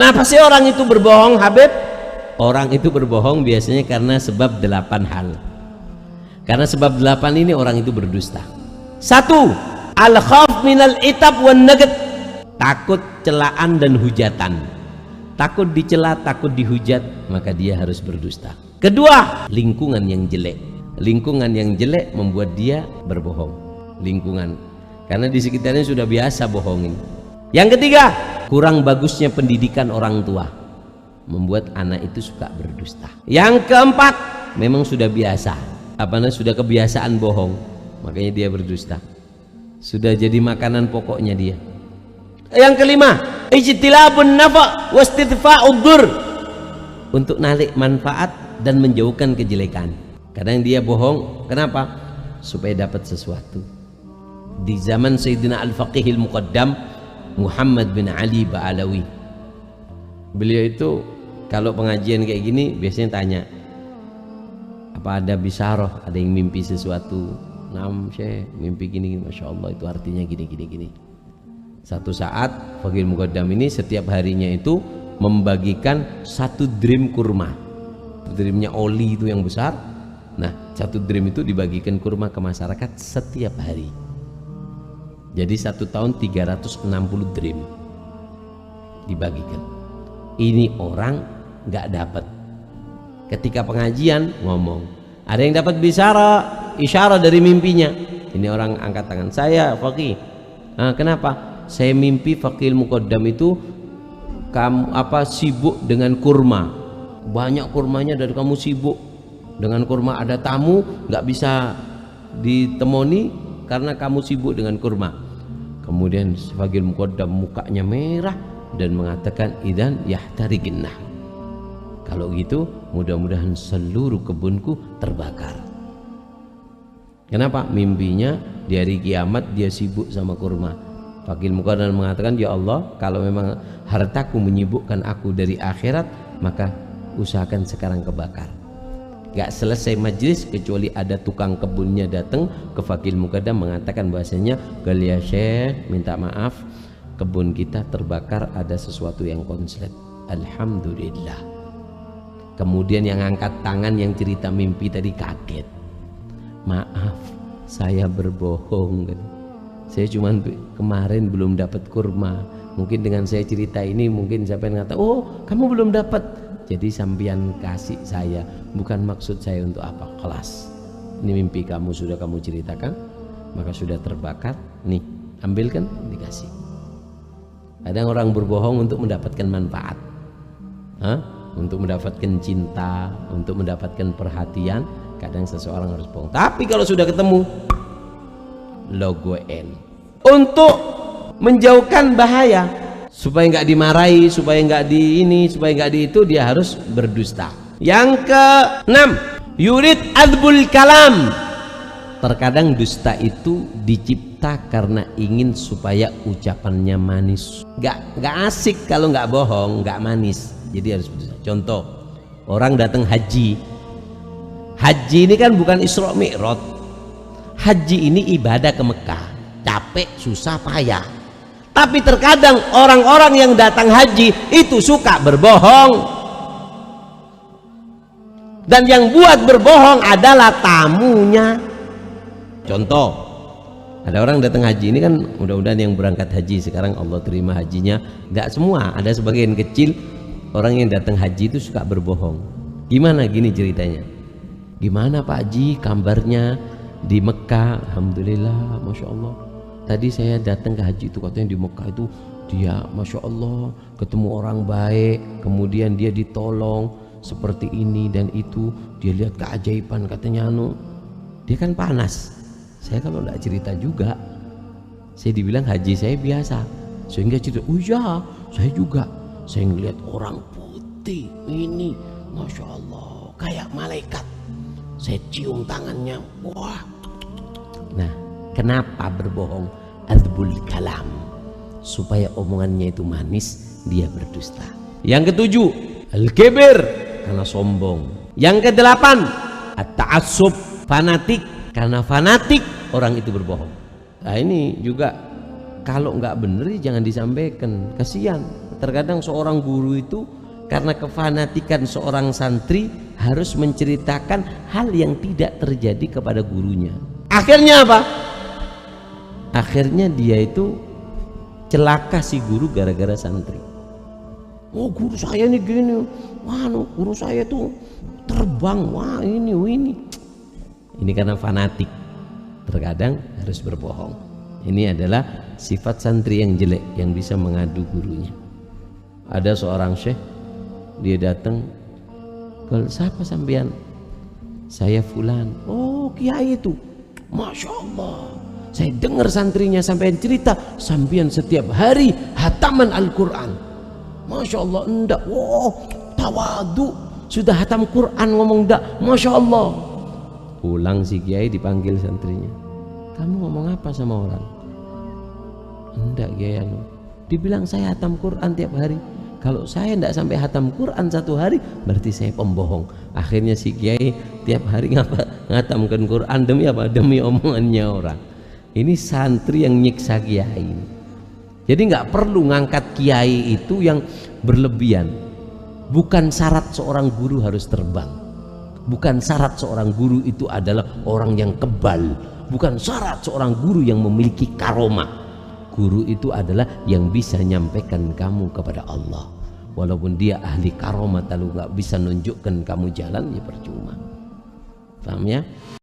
Kenapa sih orang itu berbohong, Habib? Orang itu berbohong biasanya karena sebab 8 hal. Karena sebab 8 ini orang itu berdusta. 1. Al-khaf minal itab wan nagad. Takut celaan dan hujatan. Takut dicela, takut dihujat, maka dia harus berdusta. Kedua, lingkungan yang jelek. Lingkungan yang jelek membuat dia berbohong. Lingkungan, karena di sekitarnya sudah biasa bohongin. Yang ketiga, kurang bagusnya pendidikan orang tua membuat anak itu suka berdusta. Yang keempat, memang sudah biasa, sudah kebiasaan bohong, makanya dia berdusta. Sudah jadi makanan pokoknya dia. Yang kelima, ijtilabun nafa' wastidfa'ud dur, untuk narik manfaat dan menjauhkan kejelekan. Kadang dia bohong, kenapa? Supaya dapat sesuatu. Di zaman Sayyidina Al-Faqihil Muqaddam Muhammad bin Ali Ba'alawi, beliau itu kalau pengajian kayak gini biasanya tanya, apa ada bisyarah, ada yang mimpi sesuatu? Nam Syekh, mimpi gini, Masya Allah, itu artinya gini. Satu saat Faqihil Muqaddam ini setiap harinya itu membagikan 1 drim kurma. Drimnya oli itu yang besar. Nah, 1 drim itu dibagikan kurma ke masyarakat setiap hari. Jadi 1 tahun 360 drim dibagikan. Ini orang nggak dapat. Ketika pengajian ngomong, ada yang dapat isyarat dari mimpinya. Ini orang angkat tangan, saya Faqih. Kenapa? Saya mimpi Faqihil Muqaddam itu kamu sibuk dengan kurma, banyak kurmanya, dan kamu sibuk dengan kurma. Ada tamu nggak bisa ditemoni karena kamu sibuk dengan kurma. Kemudian Faqihil Muqaddam mukanya merah dan mengatakan, idan yahtariqinnah, kalau gitu mudah-mudahan seluruh kebunku terbakar. Kenapa? Mimpinya di hari kiamat dia sibuk sama kurma. Faqihil Muqaddam mengatakan, ya Allah, kalau memang hartaku menyibukkan aku dari akhirat, maka usahakan sekarang kebakar. Gak selesai majlis kecuali ada tukang kebunnya datang ke Faqihil Muqaddam mengatakan bahasanya, Galia Syekh, minta maaf, kebun kita terbakar, ada sesuatu yang konslet. Alhamdulillah. Kemudian yang angkat tangan yang cerita mimpi tadi kaget. Maaf, saya berbohong. Saya cuma kemarin belum dapat kurma. Mungkin dengan saya cerita ini mungkin siapa yang ngata, oh kamu belum dapat, jadi sampean kasih saya, bukan maksud saya untuk apa, kelas. Ini mimpi kamu sudah kamu ceritakan, maka sudah terbakar, nih ambilkan, dikasih. Ada orang berbohong untuk mendapatkan manfaat, untuk mendapatkan cinta, untuk mendapatkan perhatian. Kadang seseorang harus bohong, tapi kalau sudah ketemu logo N, untuk menjauhkan bahaya, supaya nggak dimarahi, supaya nggak di ini, supaya nggak di itu, dia harus berdusta. Yang keenam, yurid adbul kalam. Terkadang dusta itu dicipta karena ingin supaya ucapannya manis. Nggak asik kalau nggak bohong, nggak manis. Jadi harus berdusta. Contoh, orang datang haji. Haji ini kan bukan Isra Mi'raj. Haji ini ibadah ke Mekah, capek, susah, payah. Tapi terkadang orang-orang yang datang haji itu suka berbohong, dan yang buat berbohong adalah tamunya. Contoh, ada orang datang haji, ini kan mudah-mudahan yang berangkat haji sekarang Allah terima hajinya. Nggak semua, ada sebagian kecil orang yang datang haji itu suka berbohong. Gimana gini ceritanya? Gimana Pak Haji kabarnya di Mekah? Alhamdulillah, Masya Allah. Tadi saya datang ke haji itu, katanya di Mekah itu dia Masya Allah ketemu orang baik, kemudian dia ditolong seperti ini dan itu, dia lihat keajaiban, katanya dia kan panas. Saya kalau tidak cerita juga, saya dibilang haji saya biasa, sehingga cerita, oh ya saya juga, saya ngelihat orang putih ini Masya Allah kayak malaikat, saya cium tangannya, wah. Nah, kenapa berbohong? Adbul kalam, supaya omongannya itu manis, dia berdusta. Yang ketujuh, al-kibir, karena sombong. Yang kedelapan, at-ta'assub, fanatik, karena fanatik orang itu berbohong. Nah ini juga kalau nggak bener jangan disampaikan, kasihan. Terkadang seorang guru itu karena kefanatikan seorang santri harus menceritakan hal yang tidak terjadi kepada gurunya. Akhirnya apa? Akhirnya dia itu celaka si guru gara-gara santri. Oh, guru saya ini gini, wah guru saya tuh terbang, wah ini. Ini karena fanatik. Terkadang harus berbohong. Ini adalah sifat santri yang jelek yang bisa mengadu gurunya. Ada seorang syekh, dia datang, "Kalau siapa sampean?" "Saya fulan." "Oh, kiai itu." "Masya Allah, saya dengar santrinya sampean cerita sampean setiap hari hataman Al-Quran." "Masya Allah." "Enggak." "Wow, tawadu, sudah hatam Quran ngomong enggak." "Masya Allah." Pulang si kiai dipanggil santrinya, "Kamu ngomong apa sama orang?" "Enggak kiai." Dibilang saya hatam Quran tiap hari. Kalau saya tidak sampai hatam Quran satu hari, berarti saya pembohong. Akhirnya si kiai tiap hari ngatamkan Quran demi apa? Demi omongannya orang. Ini santri yang nyiksa kiai. Jadi nggak perlu ngangkat kiai itu yang berlebihan. Bukan syarat seorang guru harus terbang. Bukan syarat seorang guru itu adalah orang yang kebal. Bukan syarat seorang guru yang memiliki karomah. Guru itu adalah yang bisa nyampaikan kamu kepada Allah. Walaupun dia ahli karomah, lalu nggak bisa nunjukkan kamu jalan, ya percuma. Paham ya?